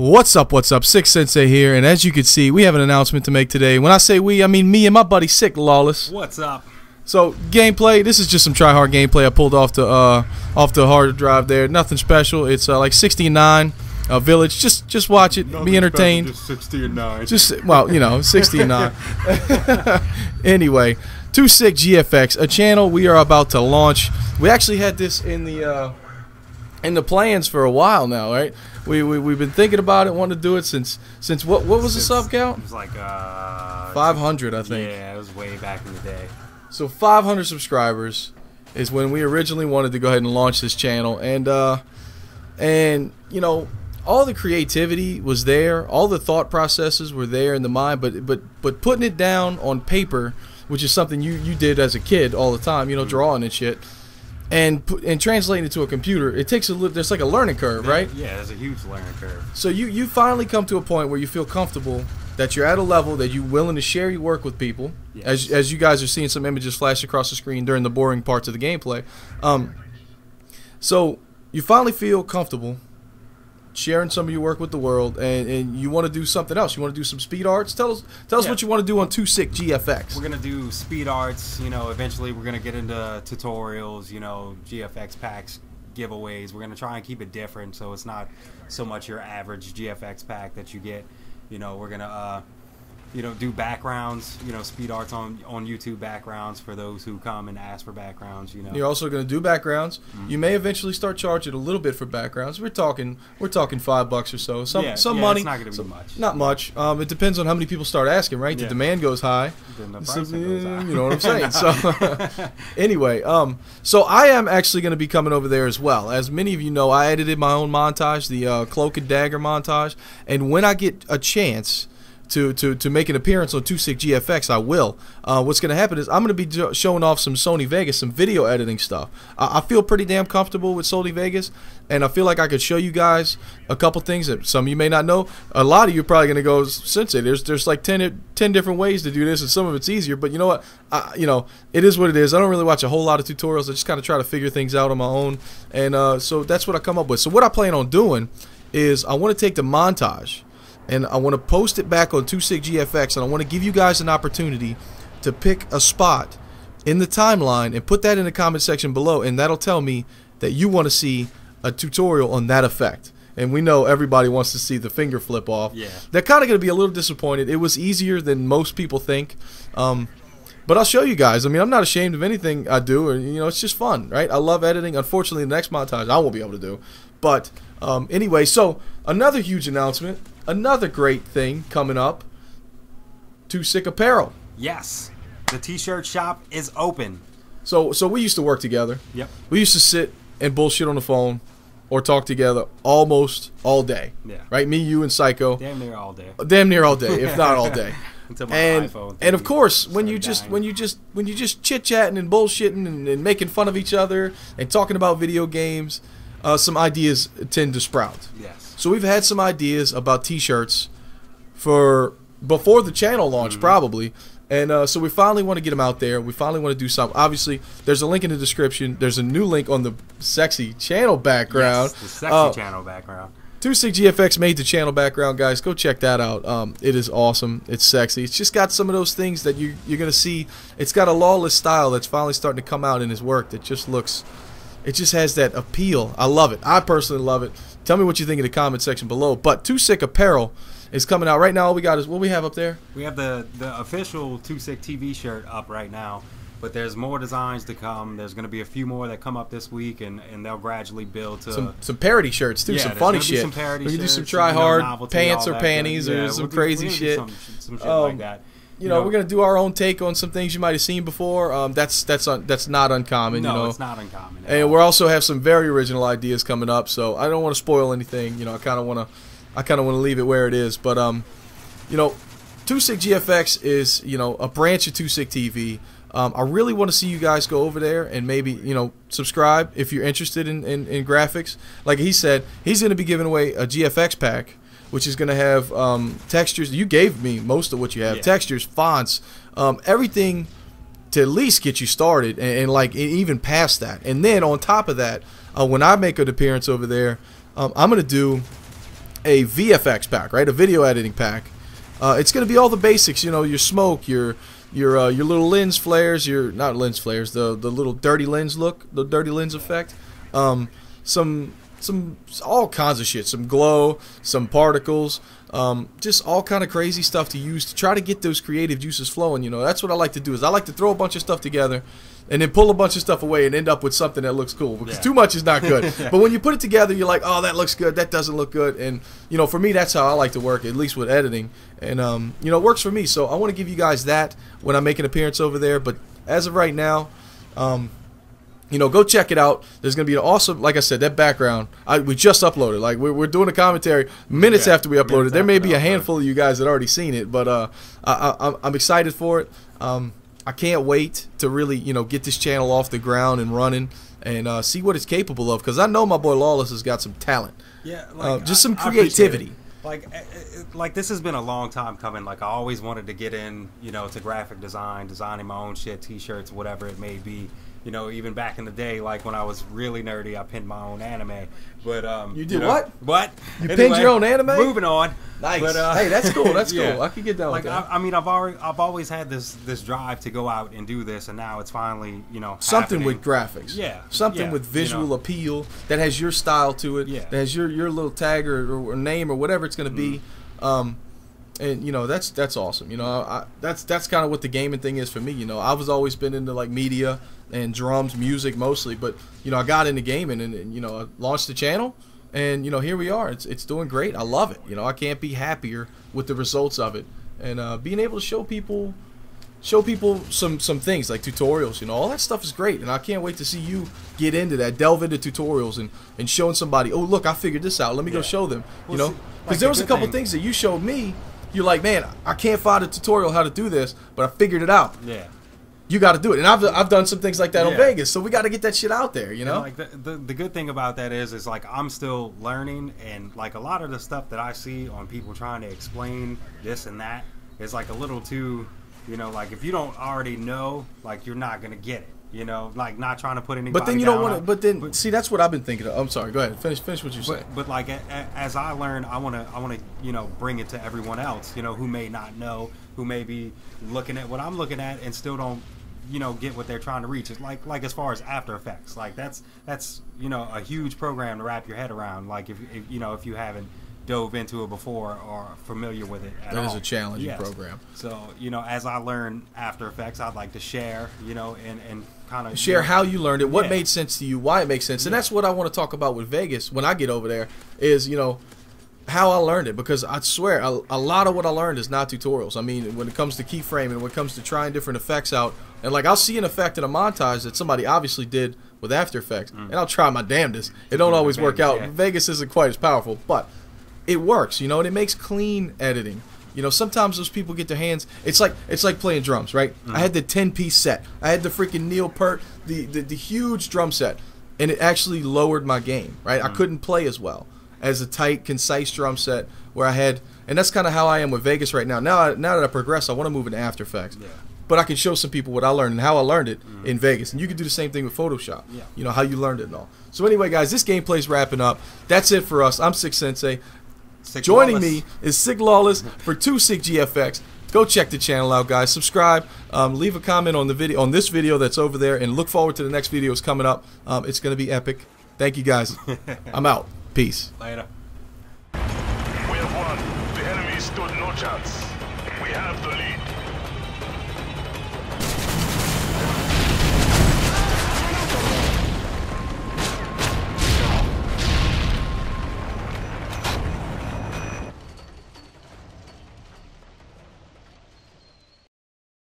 What's up, Sik Sensei here, and as you can see, we have an announcement to make today. When I say we, I mean me and my buddy Sik Lawless. What's up? So, gameplay, this is just some try-hard gameplay I pulled off the hard drive there. Nothing special. It's like 69 Village. Just watch it, be entertained. Just 60 and 9. Just, well, you know, 60 and 9. Anyway, 2SikGFX, a channel we are about to launch. We actually had this in the plans for a while now, right? We've been thinking about it, wanted to do it since what was the sub count? It was like 500, I think. Yeah, it was way back in the day. So 500 subscribers is when we originally wanted to go ahead and launch this channel, and you know, all the creativity was there, all the thought processes were there in the mind, but putting it down on paper, which is something you did as a kid all the time, you know, drawing and shit. And translating it to a computer, it takes there's like a learning curve, right? Yeah, there's a huge learning curve. So you finally come to a point where you feel comfortable that you're at a level that you're willing to share your work with people. Yes. As you guys are seeing some images flash across the screen during the boring parts of the gameplay. So you finally feel comfortable sharing some of your work with the world, and you want to do something else. You want to do some speed arts. Tell us what you want to do on 2SikGFX. We're gonna do speed arts. You know, eventually we're gonna get into tutorials. You know, GFX packs, giveaways. We're gonna try and keep it different, so it's not so much your average GFX pack that you get. You know, we're gonna you know, do backgrounds, you know, speed arts on YouTube backgrounds for those who come and ask for backgrounds, you know. You're also going to do backgrounds. You may eventually start charging a little bit for backgrounds. We're talking $5 or so. Some money. It's not going to be much. Not much. It depends on how many people start asking, right? The demand goes high. Then the price goes high. You know what I'm saying? So anyway, so I am actually going to be coming over there as well. As many of you know, I edited my own montage, the Cloak and Dagger montage, and when I get a chance to make an appearance on 2SikGFX, I will. What's going to happen is I'm going to be showing off some Sony Vegas, some video editing stuff. I feel pretty damn comfortable with Sony Vegas, and I feel like I could show you guys a couple things that some of you may not know. A lot of you are probably going to go, Sensei, there's like 10 different ways to do this, and some of it's easier, but you know what? You know, it is what it is. I don't really watch a whole lot of tutorials. I just kind of try to figure things out on my own, and so that's what I come up with. So what I plan on doing is I want to take the montage, and I want to post it back on 2SikGFX, and I want to give you guys an opportunity to pick a spot in the timeline and put that in the comment section below, and that'll tell me that you want to see a tutorial on that effect. And we know everybody wants to see the finger flip off. Yeah. They're kind of going to be a little disappointed. It was easier than most people think. But I'll show you guys. I mean, I'm not ashamed of anything I do. Or, you know, it's just fun, right? I love editing. Unfortunately, the next montage I won't be able to do. But anyway, so another huge announcement. Another great thing coming up, 2Sik Apparel. Yes, the t-shirt shop is open. So we used to work together. Yep. We used to sit and bullshit on the phone or talk together almost all day. Yeah. Right? Me, you, and Psycho. Damn near all day. Damn near all day, if not all day. Until my iPhone. And of course, when you just chit-chatting and bullshitting and making fun of each other and talking about video games, some ideas tend to sprout. Yes. So we've had some ideas about t-shirts for before the channel launch, probably, and so we finally want to get them out there. We finally want to do something. Obviously, there's a link in the description. There's a new link on the sexy channel background. Yes, the sexy channel background. 2SikGFX made the channel background, guys. Go check that out. It is awesome. It's sexy. It's just got some of those things that you're going to see. It's got a Lawless style that's finally starting to come out in his work that just looks... It just has that appeal. I love it. I personally love it. Tell me what you think in the comment section below. But 2Sik Apparel is coming out right now. All we got is what we have up there. We have the official 2Sik TV shirt up right now, but there's more designs to come. There's going to be a few more that come up this week, and they'll gradually build to some parody shirts too. Yeah, some funny shit. Some parody we can shirts, do some try hard pants or that panties or some crazy shit. Some shit like that. You know, we're gonna do our own take on some things you might have seen before. That's not uncommon. No, you know, it's not uncommon. And we also have some very original ideas coming up. So I don't want to spoil anything. You know, I kind of want to leave it where it is. But you know, 2SikGFX is, you know, a branch of 2Sik TV. I really want to see you guys go over there and maybe, you know, subscribe if you're interested in graphics. Like he said, he's gonna be giving away a GFX pack, which is going to have textures. You gave me most of what you have. Yeah. Textures, fonts, everything to at least get you started and like even past that. And then on top of that, when I make an appearance over there, I'm going to do a VFX pack, right? A video editing pack. It's going to be all the basics, you know, your smoke, your little lens flares, not lens flares, the little dirty lens look, the dirty lens effect. Some all kinds of shit, some glow, some particles, just all kind of crazy stuff to use to try to get those creative juices flowing. You know, that's what I like to do. Is I like to throw a bunch of stuff together and then pull a bunch of stuff away and end up with something that looks cool, because too much is not good. But when you put it together, you're like, oh, that looks good, that doesn't look good. And you know, for me, that's how I like to work, at least with editing. And you know, it works for me. So I want to give you guys that when I make an appearance over there. But as of right now, you know, go check it out. There's going to be an awesome, like I said, that background. We just uploaded. Like, we're doing a commentary minutes after we uploaded. There may be a handful of you guys that already seen it, but I'm excited for it. I can't wait to really, you know, get this channel off the ground and running and see what it's capable of, because I know my boy Lawless has got some talent. Yeah, like, just some creativity. Like this has been a long time coming. Like, I always wanted to get in, you know, to graphic design, designing my own shit, t-shirts, whatever it may be. You know, even back in the day, like when I was really nerdy, I pinned my own anime. But you did, you know, what? What? You pinned your own anime? Moving on. Nice. But, hey, that's cool. That's cool. I can get down with that. I mean, I've always had this drive to go out and do this, and now it's finally, you know, something happening. with graphics. Yeah. Something with visual appeal that has your style to it. Yeah. That has your little tag or name or whatever it's going to be. And you know, that's awesome. You know, that's kind of what the gaming thing is for me. You know, I was always been into like media and drums, music mostly, but you know, I got into gaming and you know, I launched the channel, and you know, here we are. It's doing great. I love it. You know, I can't be happier with the results of it, and being able to show people some things like tutorials. You know, all that stuff is great, and I can't wait to see you get into that, delve into tutorials and showing somebody, oh look, I figured this out. Let me go show them. You know, because there was a couple things that you showed me. You're like, man, I can't find a tutorial how to do this, but I figured it out. Yeah. You got to do it, and I've done some things like that on Vegas, so we got to get that shit out there, you know. And like the good thing about that is like I'm still learning, and like a lot of the stuff that I see on people trying to explain this and that is like a little too, you know, like if you don't already know, like you're not gonna get it. You know, like not trying to put anybody. But then you don't want to. But then see, that's what I've been thinking of. I'm sorry. Go ahead. Finish what you're saying. But like as I learn, I want to you know, bring it to everyone else. You know, who may not know, who may be looking at what I'm looking at and still don't, you know, get what they're trying to reach. It's like as far as After Effects, like that's you know, a huge program to wrap your head around. Like if you know, if you haven't dove into it before or familiar with it at all. That is a challenging program. So, you know, as I learn After Effects, I'd like to share, you know, and kind of share how you learned it, what made sense to you, why it makes sense. And that's what I want to talk about with Vegas when I get over there is, you know, how I learned it, because I swear a lot of what I learned is not tutorials. I mean, when it comes to keyframing, when it comes to trying different effects out, and like I'll see an effect in a montage that somebody obviously did with After Effects, and I'll try my damnedest. It don't always work out. Vegas isn't quite as powerful, but it works, you know, and it makes clean editing. You know, sometimes those people get their hands. It's like playing drums, right? I had the 10-piece set. I had the freaking Neil Peart, the huge drum set, and it actually lowered my game, right? I couldn't play as well as a tight, concise drum set where I had, and that's kind of how I am with Vegas right now. Now that I progress, I want to move into After Effects. Yeah. But I can show some people what I learned and how I learned it in Vegas. And you can do the same thing with Photoshop. Yeah. You know, how you learned it and all. So anyway, guys, this gameplay's wrapping up. That's it for us. I'm Sig Sensei. Joining me is Sig Lawless for 2SikGFX. Go check the channel out, guys. Subscribe. Leave a comment on the video, on this video that's over there, and look forward to the next videos coming up. It's going to be epic. Thank you, guys. I'm out. Peace. Later. We have won. The enemy stood no chance. We have the lead.